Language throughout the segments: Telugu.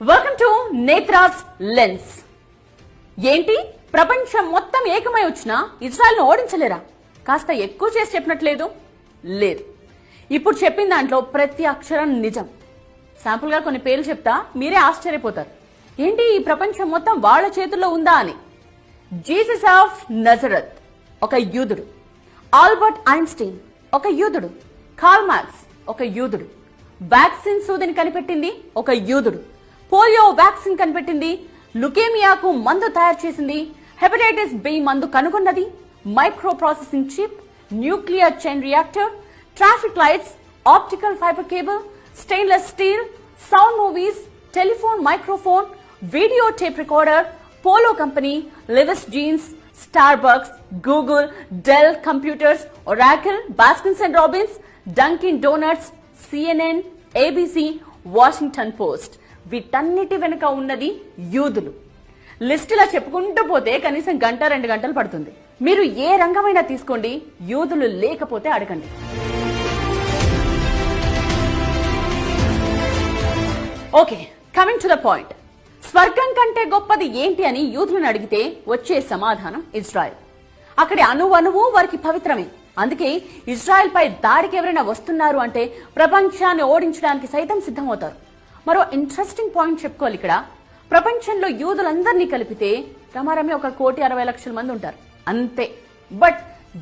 Welcome to నేత్రాస్ lens. ఏంటి ప్రపంచం మొత్తం ఏకమై వచ్చినా ఇజ్రాయెల్ ను ఓడించలేరా? కాస్త ఎక్కువ చేసి చెప్పినట్లేదు. లేదు, ఇప్పుడు చెప్పిన దాంట్లో ప్రతి అక్షరం నిజం. శాంపుల్ గా కొన్ని పేర్లు చెప్తా, మీరే ఆశ్చర్యపోతారు. ఏంటి ఈ ప్రపంచం మొత్తం వాళ్ళ చేతుల్లో ఉందా అని. జీసస్ ఆఫ్ నజరత్ ఒక యూదుడు, ఆల్బర్ట్ ఐన్స్టీన్ ఒక యూదుడు, కార్ల్ మార్క్స్ ఒక యూదుడు, వ్యాక్సిన్ సూదిని కనిపెట్టింది ఒక యూదుడు, పోలియో వ్యాక్సిన్ కనిపెట్టింది, లుకేమియాకు మందు తయారు చేసింది, హెపటైటిస్ బి మందు కనుగొన్నది, micro processing chip, nuclear chain reactor, traffic lights, optical fibre cable, stainless steel, sound movies, telephone microphone, video tape recorder, polo company, Levi's jeans, Starbucks, Google, Dell computers, Oracle, Baskins and Robbins, Dunkin donuts, CNN, ABC, Washington Post. వీటన్నిటి వెనుక ఉన్నది యూదులు. లిస్టులా చెప్పుకుంటూ పోతే కనీసం గంట 2 గంటలు పడుతుంది. మీరు ఏ రంగమైనా తీసుకోండి, యూదులు లేకపోతే అడగండి. Okay, coming to the point. స్వర్గం కంటే గొప్పది ఏంటి అని యూదులను అడిగితే వచ్చే సమాధానం ఇజ్రాయెల్. అక్కడి అణువణువు వారికి పవిత్రమే. అందుకే ఇజ్రాయెల్ పై దాడికి ఎవరైనా వస్తున్నారు అంటే ప్రపంచాన్ని ఓడించడానికి సైతం సిద్ధమవుతారు. మరో ఇంట్రెస్టింగ్ పాయింట్ చెప్పుకోవాలి ఇక్కడ. ప్రపంచంలో యూదులందరినీ కలిపితే రమారమి 1,60,00,000 మంది ఉంటారు అంతే. బట్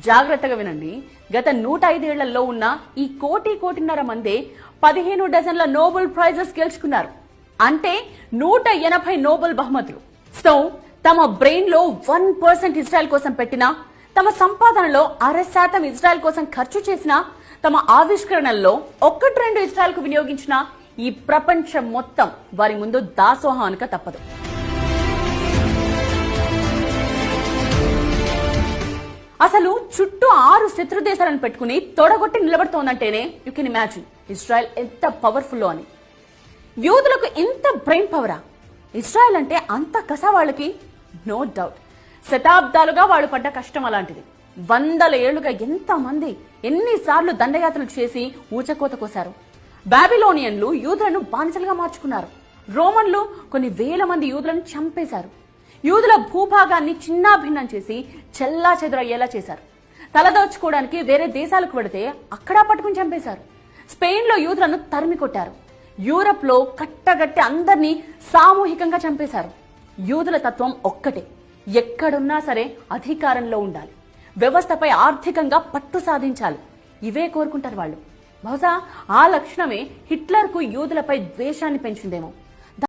జాగ్రత్తగా వినండి, గత 105 ఏళ్లలో ఉన్న ఈ 1,00,00,000 మందే 15 డజన్ల నోబెల్ ప్రైజెస్ గెలుచుకున్నారు. అంటే 180 నోబెల్ బహుమతులు. సో తమ బ్రెయిన్ లో 1% ఇజ్రాయెల్ కోసం పెట్టినా, తమ సంపాదనలో 60% ఇజ్రాయెల్ కోసం ఖర్చు చేసిన, తమ ఆవిష్కరణల్లో 1-2 ఇజ్రాయెల్ కు వినియోగించిన ఈ ప్రపంచం మొత్తం వారి ముందు దాసోహం అనక తప్పదు. అసలు చుట్టూ 6 శత్రు దేశాలను పెట్టుకుని తొడగొట్టి నిలబడుతోందంటేనే యూ కెన్ ఇమాజిన్ ఇజ్రాయెల్ ఎంత పవర్ఫుల్ అని. యూదులకు ఇంత బ్రెయిన్ పవరా? ఇజ్రాయెల్ అంటే అంత కస వాళ్ళకి? No doubt. శతాబ్దాలుగా వాళ్ళు పడ్డ కష్టం అలాంటిది. 100 ఏళ్లుగా ఎంతమంది ఎన్నిసార్లు దండయాత్రలు చేసి ఊచకోత కోశారు. బాబిలోనియన్లు యూదులను బానిసలుగా మార్చుకున్నారు. రోమన్లు కొన్ని వేల మంది యూదులను చంపేశారు. యూదుల భూభాగాన్ని చిన్నాభిన్నం చేసి చెల్లా చెదురయ్యేలా చేశారు. తలదోచుకోవడానికి వేరే దేశాలకు వెడితే అక్కడా పట్టుకుని చంపేశారు. స్పెయిన్ లో యూదులను తరిమి కొట్టారు. యూరప్ లో కట్టగట్టి అందరినీ సామూహికంగా చంపేశారు. యూదుల తత్వం ఒక్కటే, ఎక్కడున్నా సరే అధికారంలో ఉండాలి, వ్యవస్థపై ఆర్థికంగా పట్టు సాధించాలి. ఇవే కోరుకుంటారు వాళ్ళు. బహుశా ఆ లక్షణమే హిట్లర్ కు యూదులపై ద్వేషాన్ని పెంచిందేమో.